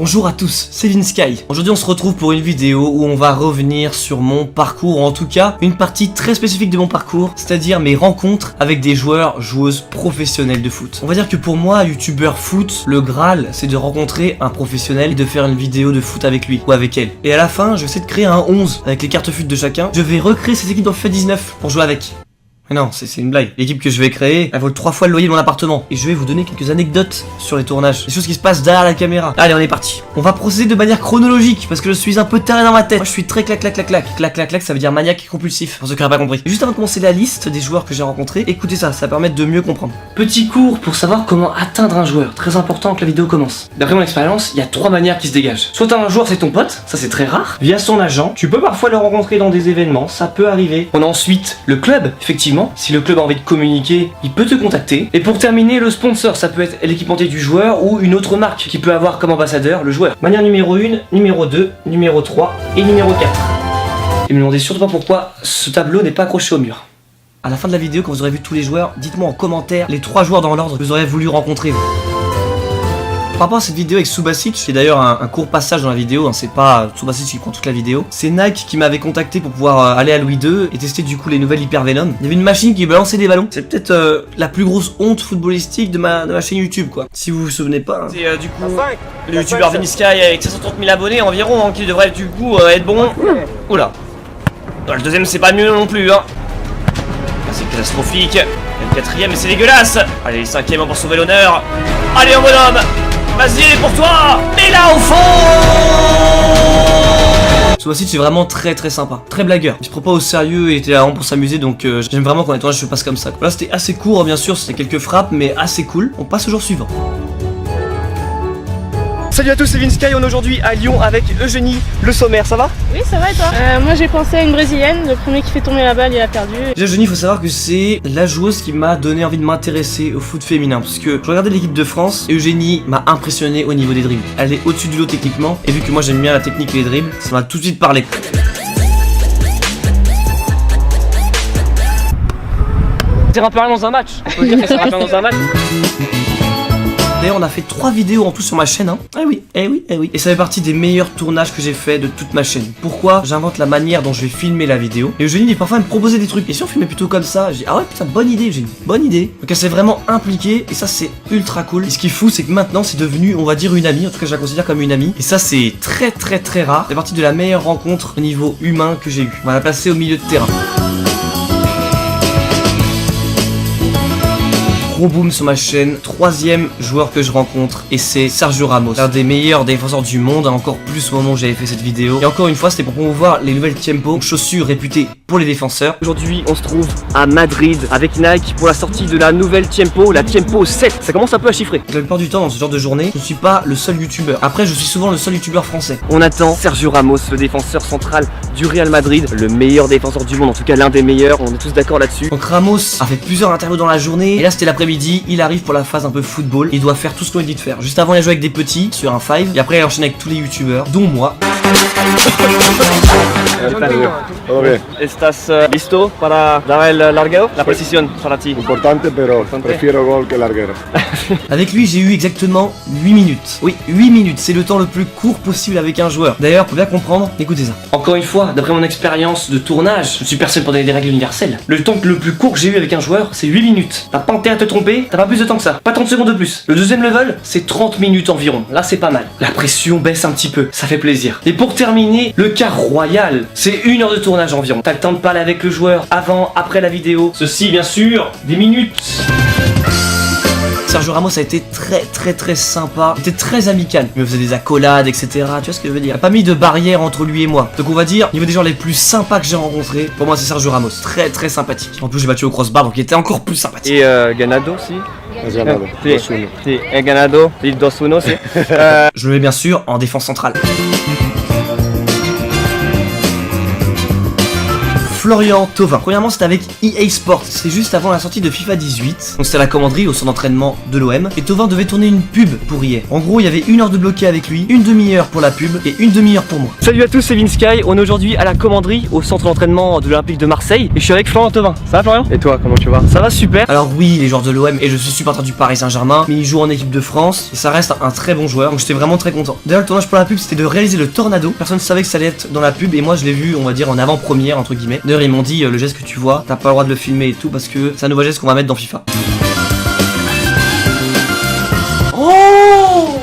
Bonjour à tous, c'est Vinsky. Aujourd'hui on se retrouve pour une vidéo où on va revenir sur mon parcours, ou en tout cas une partie très spécifique de mon parcours, c'est-à-dire mes rencontres avec des joueurs, joueuses professionnels de foot. On va dire que pour moi, youtubeur foot, le Graal, c'est de rencontrer un professionnel et de faire une vidéo de foot avec lui ou avec elle. Et à la fin, je vais essayer de créer un 11 avec les cartes FUT de chacun. Je vais recréer cette équipe dans FIFA 19 pour jouer avec. Mais non, c'est une blague. L'équipe que je vais créer, elle vaut 3 fois le loyer de mon appartement. Et je vais vous donner quelques anecdotes sur les tournages. Les choses qui se passent derrière la caméra. Allez, on est parti. On va procéder de manière chronologique parce que je suis un peu taré dans ma tête. Moi, je suis très clac. Clac, ça veut dire maniaque et compulsif. Pour ceux qui n'auraient pas compris. Juste avant de commencer la liste des joueurs que j'ai rencontrés, écoutez ça, ça va permettre de mieux comprendre. Petit cours pour savoir comment atteindre un joueur. Très important que la vidéo commence. D'après mon expérience, il y a 3 manières qui se dégagent. Soit un joueur, c'est ton pote, ça c'est très rare. Via son agent, tu peux parfois le rencontrer dans des événements, ça peut arriver. On a ensuite le club, effectivement. Si le club a envie de communiquer, il peut te contacter. Et pour terminer, le sponsor, ça peut être l'équipementier du joueur ou une autre marque qui peut avoir comme ambassadeur le joueur. Manière numéro 1, numéro 2, numéro 3 et numéro 4. Et me demandez surtout pas pourquoi ce tableau n'est pas accroché au mur. À la fin de la vidéo, quand vous aurez vu tous les joueurs, dites-moi en commentaire les 3 joueurs dans l'ordre que vous auriez voulu rencontrer. Par rapport à cette vidéo avec Subasic, qui est d'ailleurs un court passage dans la vidéo, hein, c'est pas Subasic qui prend toute la vidéo, c'est Nike qui m'avait contacté pour pouvoir aller à Louis II et tester du coup les nouvelles Hyper Venom. Il y avait une machine qui balançait des ballons. C'est peut-être la plus grosse honte footballistique de ma chaîne YouTube, quoi. Si vous vous souvenez pas. Hein. C'est du coup le youtubeur Vinsky avec 530 000 abonnés environ, hein, qui devrait du coup être bon. Oula. Non, le deuxième c'est pas mieux non plus, hein. C'est catastrophique. Le quatrième et c'est dégueulasse. Allez, le cinquième pour sauver l'honneur. Allez en bonhomme. Vas-y, pour toi. Mais là au fond. Ce voici c'est vraiment très sympa, très blagueur. Il se prend pas au sérieux et était là pour s'amuser, donc j'aime vraiment quand les tournages se passent comme ça. Là c'était assez court, bien sûr, c'était quelques frappes, mais assez cool. On passe au jour suivant. Salut à tous, c'est Vinsky, on est aujourd'hui à Lyon avec Eugénie Le Sommaire, ça va? Oui, ça va et toi? Moi j'ai pensé à une brésilienne, le premier qui fait tomber la balle il a perdu. Déjà Eugénie, il faut savoir que c'est la joueuse qui m'a donné envie de m'intéresser au foot féminin, parce que je regardais l'équipe de France et Eugénie m'a impressionné au niveau des dribbles. Elle est au-dessus du lot techniquement, et vu que moi j'aime bien la technique et les dribbles, ça m'a tout de suite parlé. C'est un peu rien dans un match, on peut dire que c'est un peu rien dans un match. D'ailleurs on a fait 3 vidéos en tout sur ma chaîne, hein. Eh oui. Et ça fait partie des meilleurs tournages que j'ai fait de toute ma chaîne. Pourquoi? J'invente la manière dont je vais filmer la vidéo. Et Eugénie parfois me proposait des trucs. Et si on filmait plutôt comme ça? J'ai dit ah ouais putain, bonne idée Eugénie, bonne idée. Donc elle s'est vraiment impliquée et ça c'est ultra cool. Et ce qui est fou c'est que maintenant c'est devenu, on va dire, une amie. En tout cas je la considère comme une amie. Et ça c'est très rare. C'est partie de la meilleure rencontre au niveau humain que j'ai eu. On va la placer au milieu de terrain. Gros boom sur ma chaîne, 3e joueur que je rencontre et c'est Sergio Ramos, l'un des meilleurs défenseurs du monde, encore plus au moment où j'avais fait cette vidéo. Et encore une fois c'était pour promouvoir les nouvelles Tiempo, chaussures réputées pour les défenseurs. Aujourd'hui on se trouve à Madrid avec Nike pour la sortie de la nouvelle Tiempo, la Tiempo 7. Ça commence un peu à chiffrer. La plupart du temps dans ce genre de journée, je ne suis pas le seul youtubeur. Après je suis souvent le seul youtubeur français. On attend Sergio Ramos, le défenseur central du Real Madrid, le meilleur défenseur du monde, en tout cas l'un des meilleurs, on est tous d'accord là-dessus. Donc Ramos a fait plusieurs interviews dans la journée et là c'était l'après-midi. Il arrive pour la phase un peu football. Il doit faire tout ce qu'on lui dit de faire. Juste avant, il a joué avec des petits sur un 5. Et après, il a enchaîné avec tous les youtubeurs, dont moi. Todo bien. ¿Estás listo para dar el larguero? La posición para ti. Importante, pero prefiero gol que larguero. Avec lui, j'ai eu exactement 8 minutes. Oui, 8 minutes, c'est le temps le plus court possible avec un joueur. D'ailleurs, pour bien comprendre, écoutez ça. Encore une fois, d'après mon expérience de tournage, je suis personne pour donner des règles universelles. Le temps le plus court que j'ai eu avec un joueur, c'est 8 minutes. T'as pas intérêt à te tromper, t'as pas plus de temps que ça. Pas 30 secondes de plus. Le deuxième level, c'est 30 minutes environ. Là, c'est pas mal. La pression baisse un petit peu, ça fait plaisir. Et pour terminer, le quart royal, c'est 1 heure de tournage environ. T'as le temps de parler avec le joueur avant, après la vidéo. Ceci, bien sûr, des minutes. Sergio Ramos a été très sympa, il était très amical, il me faisait des accolades, etc. Tu vois ce que je veux dire? Il a pas mis de barrière entre lui et moi. Donc on va dire, niveau des gens les plus sympas que j'ai rencontrés, pour moi c'est Sergio Ramos, très sympathique. En plus j'ai battu au crossbar donc il était encore plus sympathique. Et Ganado aussi? Ganado, 2-1. Et Ganado, il 2-1 aussi. Je le mets bien sûr en défense centrale. Florian Thauvin. Premièrement, c'était avec EA Sports. C'était juste avant la sortie de FIFA 18. Donc c'était à la commanderie au centre d'entraînement de l'OM. Et Thauvin devait tourner une pub pour EA. En gros, il y avait 1 heure de bloqué avec lui, une demi-heure pour la pub et une demi-heure pour moi. Salut à tous, c'est Vinsky. On est aujourd'hui à la commanderie au centre d'entraînement de l'Olympique de Marseille. Et je suis avec Florian Thauvin. Ça va Florian? Et toi, comment tu vas? Ça va super. Alors oui, les joueurs de l'OM et je suis supporter du Paris Saint-Germain, mais il joue en équipe de France et ça reste un très bon joueur. Donc j'étais vraiment très content. D'ailleurs, le tournage pour la pub, c'était de réaliser le tornado. Personne ne savait que ça allait être dans la pub et moi je l'ai vu, on va dire, en avant-première entre guillemets. D'ailleurs, ils m'ont dit le geste que tu vois, t'as pas le droit de le filmer et tout parce que c'est un nouveau geste qu'on va mettre dans FIFA. Oh,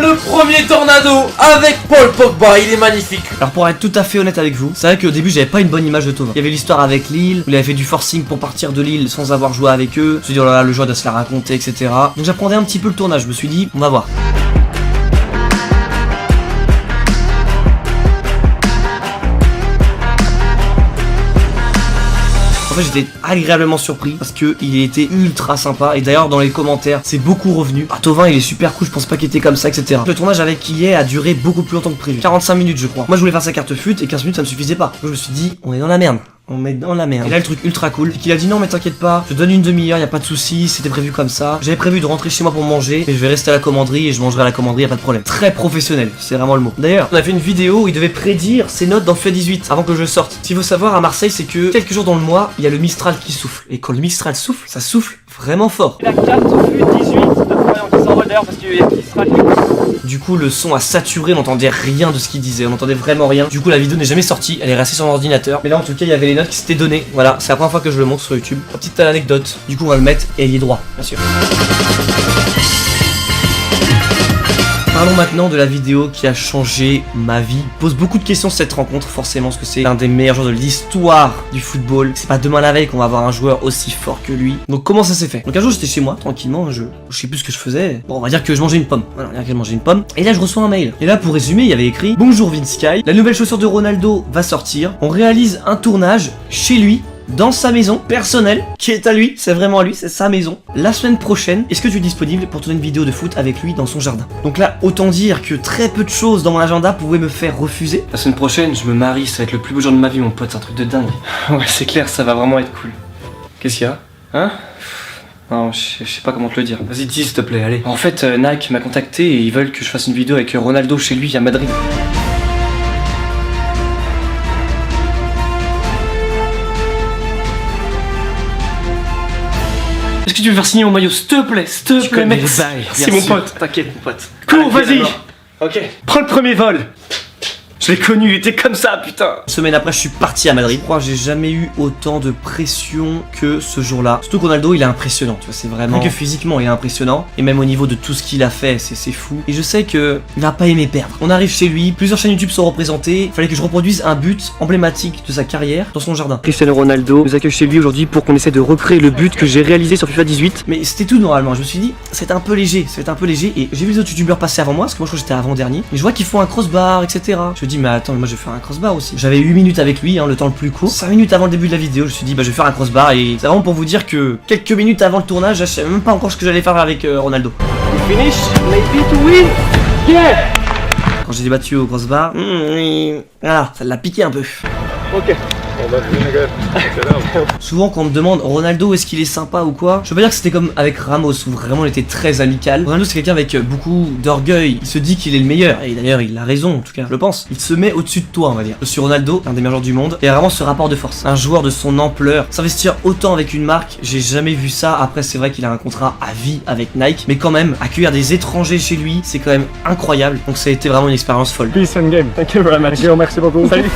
le premier tornado avec Paul Pogba, il est magnifique. Alors pour être tout à fait honnête avec vous, c'est vrai qu'au début j'avais pas une bonne image de Thauvin. Il y avait l'histoire avec Lille, où il avait fait du forcing pour partir de Lille sans avoir joué avec eux. Je me suis dit oh là là, le joueur doit se la raconter, etc. Donc j'apprenais un petit peu le tournage, je me suis dit on va voir. En fait j'étais agréablement surpris parce que il était ultra sympa et d'ailleurs dans les commentaires c'est beaucoup revenu. Ah Thauvin il est super cool, je pense pas qu'il était comme ça, etc. Le tournage avec EA a duré beaucoup plus longtemps que prévu. 45 minutes je crois. Moi je voulais faire sa carte fut et 15 minutes ça me suffisait pas. Donc je me suis dit on est dans la merde. On met dans la merde. Et là le truc ultra cool, c'est qu'il a dit non mais t'inquiète pas, je te donne une demi-heure, y a pas de souci, c'était prévu comme ça. J'avais prévu de rentrer chez moi pour manger, et je vais rester à la commanderie et je mangerai à la commanderie, y a pas de problème. Très professionnel, c'est vraiment le mot. D'ailleurs, on a fait une vidéo où il devait prédire ses notes dans FIFA 18 avant que je sorte. Ce qu'il faut savoir à Marseille, c'est que quelques jours dans le mois, il y a le Mistral qui souffle. Et quand le Mistral souffle, ça souffle vraiment fort. La carte fut 18 de Florian qui s'envole d'ailleurs parce qu'il y a Mistral. Du coup le son a saturé, on n'entendait rien de ce qu'il disait, on n'entendait vraiment rien. Du coup la vidéo n'est jamais sortie, elle est restée sur mon ordinateur. Mais là en tout cas il y avait les notes qui s'étaient données. Voilà, c'est la première fois que je le montre sur YouTube. Petite anecdote, du coup on va le mettre et il est droit, bien sûr. Parlons maintenant de la vidéo qui a changé ma vie. Pose beaucoup de questions cette rencontre, forcément, parce que c'est l'un des meilleurs joueurs de l'histoire du football. C'est pas demain la veille qu'on va avoir un joueur aussi fort que lui. Donc comment ça s'est fait? Donc un jour j'étais chez moi, tranquillement, je sais plus ce que je faisais. Bon, on va dire que je mangeais une pomme. Voilà, on va dire que je mangeais une pomme. Et là je reçois un mail. Et là pour résumer, il y avait écrit: Bonjour Vinsky, la nouvelle chaussure de Ronaldo va sortir. On réalise un tournage chez lui, dans sa maison personnelle, qui est à lui, c'est vraiment à lui, c'est sa maison. La semaine prochaine, est-ce que tu es disponible pour tourner une vidéo de foot avec lui dans son jardin? Donc là, autant dire que très peu de choses dans mon agenda pouvaient me faire refuser. La semaine prochaine, je me marie, ça va être le plus beau jour de ma vie, mon pote, c'est un truc de dingue. Ouais, c'est clair, ça va vraiment être cool. Qu'est-ce qu'il y a? Hein? Non, je sais pas comment te le dire. Vas-y, dis s'il te plaît, allez. En fait, Nike m'a contacté et ils veulent que je fasse une vidéo avec Ronaldo chez lui à Madrid. Est-ce que tu veux faire signer mon maillot, s'il te plaît, mec? C'est mon pote, t'inquiète, mon pote. Cours, vas-y. Ok. Prends le premier vol. Je l'ai connu, il était comme ça, putain. Une semaine après, je suis parti à Madrid. Je crois que j'ai jamais eu autant de pression que ce jour-là. Surtout que Ronaldo, il est impressionnant, tu vois, c'est vraiment... Rien que physiquement, il est impressionnant. Et même au niveau de tout ce qu'il a fait, c'est fou. Et je sais que il va pas aimer perdre. On arrive chez lui, plusieurs chaînes YouTube sont représentées. Il fallait que je reproduise un but emblématique de sa carrière dans son jardin. Cristiano Ronaldo nous accueille chez lui aujourd'hui pour qu'on essaie de recréer le but que j'ai réalisé sur FIFA 18. Mais c'était tout normalement, je me suis dit, c'est un peu léger, et j'ai vu les autres youtubeurs passer avant moi, parce que moi je crois que j'étais avant-dernier. Mais je vois qu'ils font un crossbar, etc. Je me dis, mais attends, moi je vais faire un crossbar aussi. J'avais 8 minutes avec lui, le temps le plus court. 5 minutes avant le début de la vidéo, je me suis dit, bah je vais faire un crossbar, et c'est vraiment pour vous dire que quelques minutes avant le tournage, je savais même pas encore ce que j'allais faire avec Ronaldo. Finish, maybe to win. Yeah. Quand j'ai débattu au crossbar, voilà, ça l'a piqué un peu. Ok. Souvent quand on me demande Ronaldo est-ce qu'il est sympa ou quoi, je veux pas dire que c'était comme avec Ramos où vraiment il était très amical. Ronaldo c'est quelqu'un avec beaucoup d'orgueil, il se dit qu'il est le meilleur et d'ailleurs il a raison en tout cas je le pense. Il se met au-dessus de toi on va dire. Je suis Ronaldo, un des meilleurs joueurs du monde et vraiment ce rapport de force. Un joueur de son ampleur, s'investir autant avec une marque, j'ai jamais vu ça. Après c'est vrai qu'il a un contrat à vie avec Nike mais quand même accueillir des étrangers chez lui c'est quand même incroyable. Donc ça a été vraiment une expérience folle. Peace and game. Thank you very much. Merci beaucoup. Salut.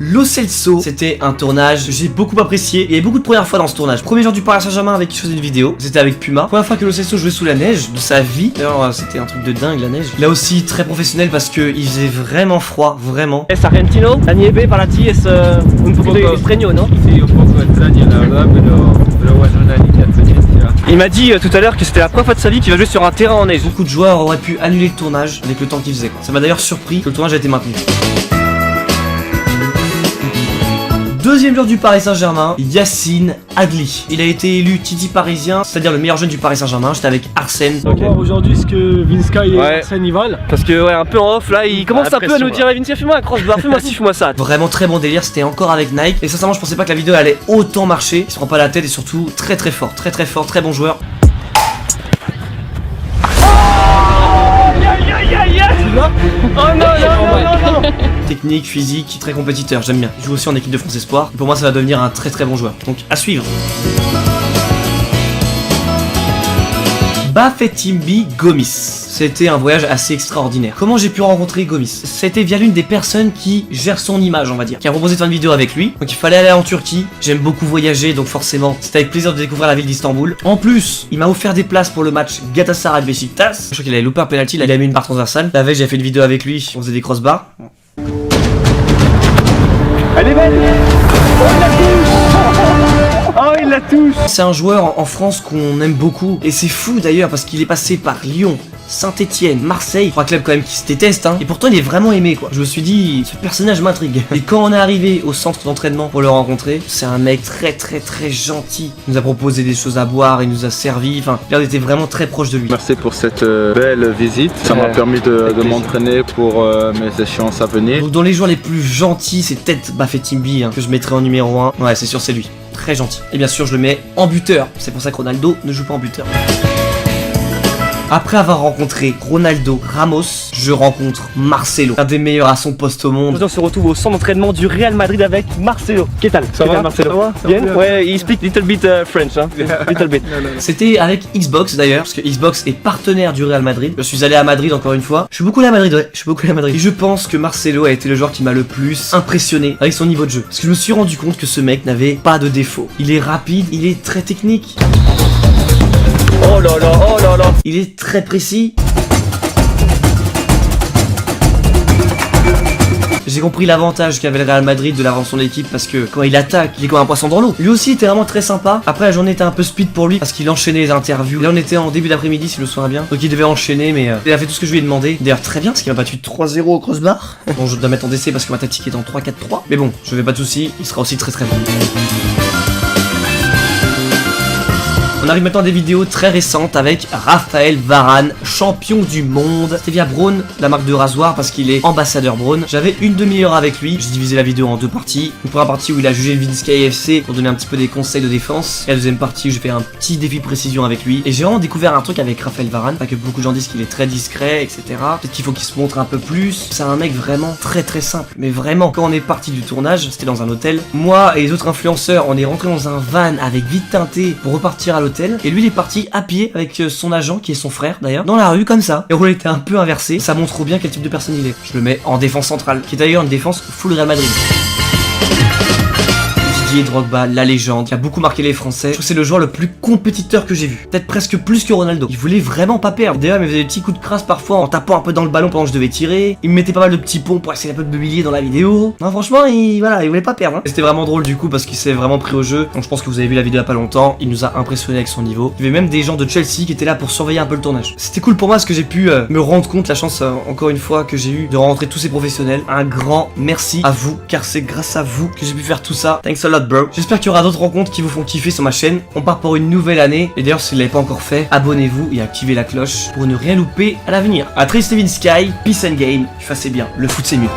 Lo Celso, c'était un tournage que j'ai beaucoup apprécié. Il y avait beaucoup de premières fois dans ce tournage. Premier jour du Paris Saint-Germain avec qui je faisais une vidéo, c'était avec Puma. Première fois que Lo Celso jouait sous la neige de sa vie. D'ailleurs, c'était un truc de dingue la neige. Là aussi très professionnel parce que il faisait vraiment froid, vraiment. Es argentino, la nieve para ti es un poco extraño, ¿no? Sí, un poco extraño la verdad, pero bueno, una niña experiencia. Il m'a dit tout à l'heure que c'était la première fois de sa vie qu'il va jouer sur un terrain en neige. Beaucoup de joueurs auraient pu annuler le tournage avec le temps qu'il faisait. Ça m'a d'ailleurs surpris que le tournage a été maintenu. Deuxième joueur du Paris Saint-Germain, Yacine Adli. Il a été élu Titi parisien, c'est-à-dire le meilleur jeune du Paris Saint-Germain. J'étais avec Arsène. On va voir aujourd'hui ce que Vinska et Arsène y valent. Parce que ouais, un peu en off là, il commence un peu à nous dire Vinska, fais-moi un crossbar, fais-moi ci, fais-moi ça. Vraiment très bon délire, c'était encore avec Nike. Et sincèrement, je pensais pas que la vidéo allait autant marcher. Il se prend pas la tête et surtout très fort, très fort, très bon joueur. Oh non. Technique, physique, très compétiteur, j'aime bien. Il joue aussi en équipe de France Espoir. Et pour moi, ça va devenir un très bon joueur. Donc à suivre. Bafétimbi Gomis. C'était un voyage assez extraordinaire. Comment j'ai pu rencontrer Gomis? C'était via l'une des personnes qui gère son image, on va dire, qui a proposé de faire une vidéo avec lui. Donc il fallait aller en Turquie. J'aime beaucoup voyager, donc forcément, c'était avec plaisir de découvrir la ville d'Istanbul. En plus, il m'a offert des places pour le match Galatasaray Beşiktaş. Je crois qu'il avait loupé un penalty, il a mis une barre transversale. La veille, j'ai fait une vidéo avec lui, on faisait des crossbars. Elle est belle. Oh, il la touche. C'est un joueur en France qu'on aime beaucoup. Et c'est fou d'ailleurs parce qu'il est passé par Lyon, Saint-Etienne, Marseille. 3 clubs quand même qui se détestent, hein. Et pourtant il est vraiment aimé quoi. Je me suis dit, ce personnage m'intrigue. Et quand on est arrivé au centre d'entraînement pour le rencontrer, c'est un mec très gentil. Il nous a proposé des choses à boire, il nous a servi. Enfin, il était vraiment très proche de lui. Merci pour cette belle visite. Ça m'a permis de m'entraîner pour mes échéances à venir. Donc dans les joueurs les plus gentils, c'est peut-être Bafétimbi que je mettrai en numéro 1. Ouais, c'est sûr, c'est lui. Très gentil. Et bien sûr, je le mets en buteur. C'est pour ça que Ronaldo ne joue pas en buteur. Après avoir rencontré Ronaldo Ramos, je rencontre Marcelo, un des meilleurs à son poste au monde. On se retrouve au centre d'entraînement du Real Madrid avec Marcelo. Qu'est-ce que ça va Marcelo? Ça va bien? Ouais, il speak little bit French, hein. Little bit. C'était avec Xbox d'ailleurs, parce que Xbox est partenaire du Real Madrid. Je suis allé à Madrid encore une fois. Je suis beaucoup allé à Madrid, ouais. Je suis beaucoup allé à Madrid. Et je pense que Marcelo a été le joueur qui m'a le plus impressionné avec son niveau de jeu. Parce que je me suis rendu compte que ce mec n'avait pas de défaut. Il est rapide, il est très technique. Oh là là. Il est très précis. J'ai compris l'avantage qu'avait le Real Madrid de l'avoir son équipe parce que quand il attaque, il est comme un poisson dans l'eau. Lui aussi était vraiment très sympa. Après la journée était un peu speed pour lui parce qu'il enchaînait les interviews. Là on était en début d'après-midi si je me souviens bien. Donc il devait enchaîner mais il a fait tout ce que je lui ai demandé. D'ailleurs très bien parce qu'il m'a battu 3-0 au crossbar. Bon je dois mettre en décès parce que ma tactique est en 3-4-3. Mais bon, je vais pas de soucis, il sera aussi très bon. On arrive maintenant à des vidéos très récentes avec Raphaël Varane, champion du monde. C'était via Braun, la marque de rasoir, parce qu'il est ambassadeur Braun. J'avais une demi-heure avec lui, j'ai divisé la vidéo en 2 parties. Une première partie où il a jugé le Vinska FC pour donner un petit peu des conseils de défense. Et la deuxième partie où j'ai fait un petit défi de précision avec lui. Et j'ai vraiment découvert un truc avec Raphaël Varane, pas que beaucoup de gens disent qu'il est très discret, etc. Peut-être qu'il faut qu'il se montre un peu plus. C'est un mec vraiment très simple, mais vraiment. Quand on est parti du tournage, c'était dans un hôtel. Moi et les autres influenceurs, on est rentré dans un van avec vide teinté pour repartir à l'hôtel. Et lui il est parti à pied avec son agent qui est son frère d'ailleurs dans la rue comme ça. Et on était un peu inversé. Ça montre trop bien quel type de personne il est. Je le mets en défense centrale, qui est d'ailleurs une défense full Real Madrid. Didier Drogba, la légende, qui a beaucoup marqué les Français. Je trouve que c'est le joueur le plus compétiteur que j'ai vu. Peut-être presque plus que Ronaldo. Il voulait vraiment pas perdre. D'ailleurs, il me faisait des petits coups de crasse parfois en tapant un peu dans le ballon pendant que je devais tirer. Il me mettait pas mal de petits ponts pour essayer un peu de m'humilier dans la vidéo. Non, franchement, il voulait pas perdre. Hein. C'était vraiment drôle du coup parce qu'il s'est vraiment pris au jeu. Donc je pense que vous avez vu la vidéo il y a pas longtemps. Il nous a impressionné avec son niveau. Il y avait même des gens de Chelsea qui étaient là pour surveiller un peu le tournage. C'était cool pour moi parce que j'ai pu me rendre compte, la chance encore une fois que j'ai eu de rencontrer tous ces professionnels. Un grand merci à vous car c'est grâce à vous que j'ai pu faire tout ça. Thanks a lot, bro. J'espère qu'il y aura d'autres rencontres qui vous font kiffer sur ma chaîne. On part pour une nouvelle année. Et d'ailleurs, si vous ne l'avez pas encore fait, abonnez-vous et activez la cloche pour ne rien louper à l'avenir. A très Steven Sky, peace and game. Je faisais bien. Le foot, c'est mieux.